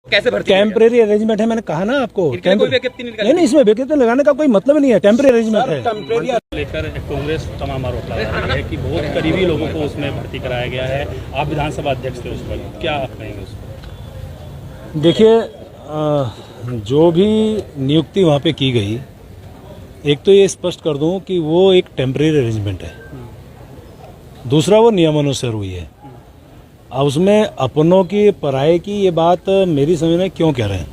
कैसे भर्ती? Temporary arrangement है, मैंने कहा ना आपको। कोई विज्ञप्ति नहीं, इसमें विज्ञप्ति लगाने का कोई मतलब नहीं है, टेम्परेरी अरेंजमेंट है। लेकर कांग्रेस तमाम आरोप लगा रही है कि बहुत करीबी लोगों को उसमें भर्ती कराया गया है। आप विधानसभा अध्यक्ष थे उस पर, क्या आप कहेंगे उस पर? देखिए, जो भी नियुक्ति वहाँ पे की गई, एक तो ये स्पष्ट कर दूं कि वो एक टेम्परेरी अरेंजमेंट है, दूसरा वो नियमानुसार हुई है। अब उसमें अपनों की पराये की ये बात मेरी समझ में क्यों कह रहे हैं।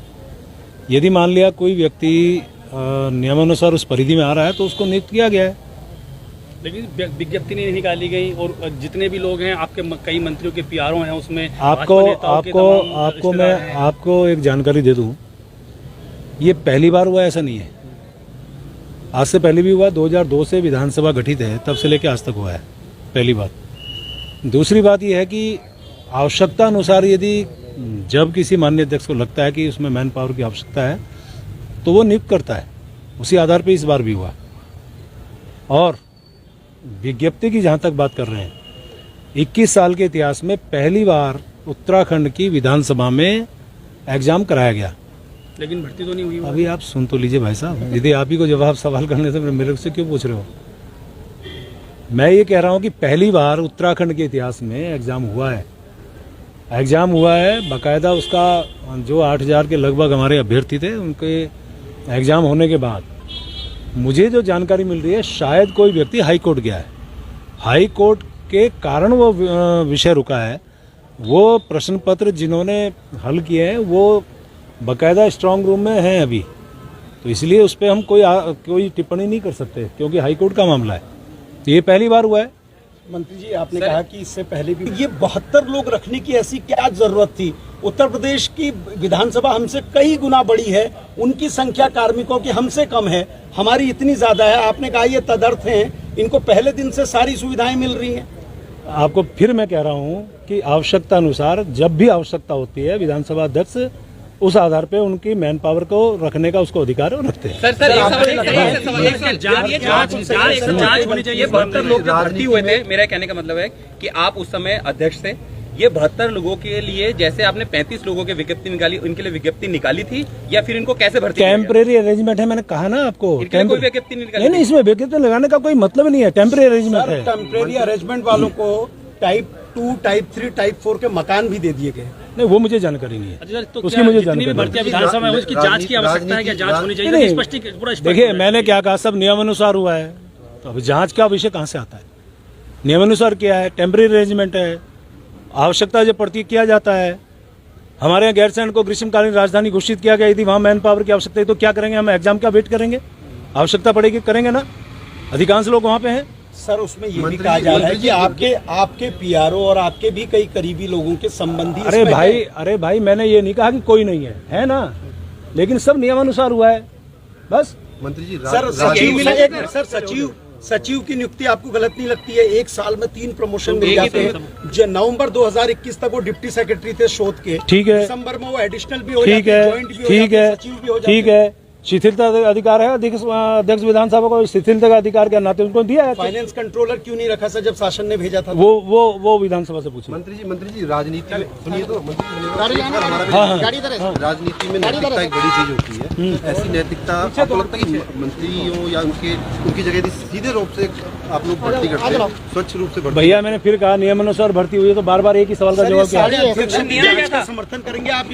यदि मान लिया कोई व्यक्ति नियमानुसार उस परिधि में आ रहा है तो उसको नियुक्त किया गया है, लेकिन विज्ञप्ति नहीं निकाली गई और जितने भी लोग हैं आपके कई मंत्रियों के पीआरओ हैं उसमें। आपको मैं आपको एक जानकारी दे दूं, ये पहली बार हुआ ऐसा नहीं है, आज से पहले भी हुआ। 2002 से विधानसभा गठित है, तब से लेकर आज तक हुआ है, पहली बात। दूसरी बात यह है कि आवश्यकता अनुसार यदि जब किसी माननीय अध्यक्ष को लगता है कि उसमें मैन पावर की आवश्यकता है तो वो नियुक्त करता है, उसी आधार पर इस बार भी हुआ। और विज्ञप्ति की जहाँ तक बात कर रहे हैं, 21 साल के इतिहास में पहली बार उत्तराखंड की विधानसभा में एग्जाम कराया गया, लेकिन भर्ती तो नहीं हुई। अभी आप सुन तो लीजिए भाई साहब, यदि आप ही को जवाब सवाल करने से मेरे से क्यों पूछ रहे हो। मैं ये कह रहा हूँ कि पहली बार उत्तराखंड के इतिहास में एग्जाम हुआ है, बाकायदा उसका जो 8000 के लगभग हमारे अभ्यर्थी थे, उनके एग्जाम होने के बाद मुझे जो जानकारी मिल रही है, शायद कोई व्यक्ति हाई कोर्ट गया है, हाई कोर्ट के कारण वो विषय रुका है। वो प्रश्न पत्र जिन्होंने हल किए हैं वो बाकायदा स्ट्रांग रूम में हैं अभी, तो इसलिए उस पर हम कोई टिप्पणी नहीं कर सकते क्योंकि हाई कोर्ट का मामला है। तो ये पहली बार हुआ है। मंत्री जी, आपने कहा कि इससे पहले भी ये 72 लोग रखने की ऐसी क्या जरूरत थी? उत्तर प्रदेश की विधानसभा हमसे कई गुना बड़ी है, उनकी संख्या कार्मिकों की हमसे कम है, हमारी इतनी ज्यादा है। आपने कहा ये तदर्थ हैं, इनको पहले दिन से सारी सुविधाएं मिल रही हैं। आपको फिर मैं कह रहा हूँ कि आवश्यकता अनुसार जब भी आवश्यकता होती है, विधानसभा अध्यक्ष उस आधार पे उनकी मैन पावर को रखने का उसको अधिकार रखते हैं। सर जांच होनी चाहिए। 72 लोग जो भर्ती हुए थे, मेरा कहने का मतलब है कि आप उस समय अध्यक्ष थे, ये 72 लोगों के लिए जैसे आपने 35 लोगों की विज्ञप्ति निकाली, उनके लिए विज्ञप्ति निकाली थी या फिर इनको कैसे भर्ती? टेम्परेरी अरेंजमेंट है, मैंने कहा ना आपको। कोई विज्ञप्ति नहीं निकाली? नहीं, इसमें विज्ञप्ति लगाने का कोई मतलब नहीं है, टेम्परेरी अरेंजमेंट है। टेम्परेरी अरेंजमेंट वालों को टाइप 2, टाइप 3, टाइप 4 के मकान भी दे दिए गए। नहीं, वो मुझे जानकारी नहीं है, तो उसकी मुझे जानकारी भर्ती विधानसभा में उसकी जांच की आवश्यकता है, क्या जांच होनी चाहिए? देखिए, मैंने क्या कहा, सब नियमानुसार हुआ है, तो अब जांच का विषय कहाँ से आता है? नियमानुसार किया है, टेम्परेरी अरेंजमेंट है, आवश्यकता जब पड़ती किया जाता है। हमारे यहाँ गैरसैंण को ग्रीष्मकालीन राजधानी घोषित किया गया, यदि वहाँ मैन पावर की आवश्यकता है तो क्या करेंगे? हम एग्जाम क्या वेट करेंगे? आवश्यकता पड़ेगी करेंगे ना, अधिकांश लोग वहाँ पे हैं। सर, उसमें ये भी कहा जा रहा है कि आपके पीआरओ और आपके भी कई करीबी लोगों के संबंधी। अरे भाई, मैंने ये नहीं कहा कि कोई नहीं है ना, लेकिन सब नियमानुसार हुआ है, बस। मंत्री जी, सचिव की नियुक्ति आपको गलत नहीं लगती है? एक साल में 3 प्रमोशन मिल जाते हैं। नवंबर 2021 तक वो डिप्टी सेक्रेटरी थे शोध के, ठीक है। दिसंबर में वो एडिशनल भी हो जाते हैं, जॉइंट भी हो जाते हैं, सचिव भी हो जाते हैं। ठीक है, शिथिलता अधिकार है अध्यक्ष विधानसभा को, शिथिलता का अधिकार के नाते उनको दिया है। फाइनेंस कंट्रोलर क्यों नहीं रखा सर जब शासन ने भेजा था? वो विधानसभा से पूछिए। मंत्री जी, राजनीति में सुनिए तो, राजनीति में नैतिकता एक बड़ी चीज होती है। ऐसी नैतिकता आपको लगता है कि मंत्रियों या उनकी जगह सीधे रूप से आप लोग भर्ती करते हैं, स्वच्छ रूप से भर्ती? भैया, मैंने फिर कहा नियमानुसार भर्ती हुई है, तो बार बार एक ही सवाल का जवाब क्या? समर्थन करेंगे आप?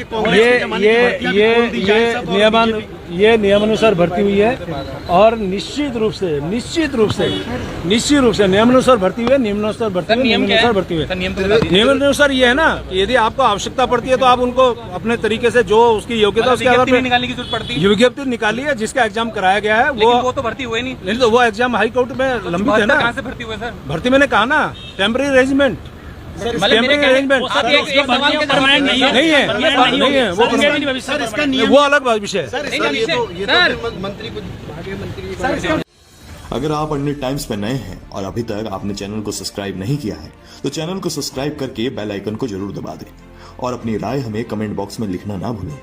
ये नियमानुसार भर्ती हुई है और निश्चित रूप से नियमानुसार भर्ती हुई है। नियमानुसार भर्ती हुई है। नियमानुसार ये है ना कि यदि आपको आवश्यकता पड़ती है तो आप उनको अपने तरीके से जो उसकी योग्यता उसके आधार पर निकालने की जरूरत पड़ती है। विज्ञप्ति निकाली है, जिसका एग्जाम कराया गया है, वो तो भर्ती हुए नहीं, तो वो एग्जाम हाई कोर्ट में लंबित है ना। कहाँ से भर्ती हुए सर? भर्ती मैंने कहा ना, टेम्परेरी अरेंजमेंट नहीं है, वो अलग विषय है। अगर आप अन्य टाइम्स पर नए हैं और अभी तक आपने चैनल को सब्सक्राइब नहीं किया है तो चैनल को सब्सक्राइब करके बेल आइकन को जरूर दबा दें और अपनी राय हमें कमेंट बॉक्स में लिखना ना भूलें।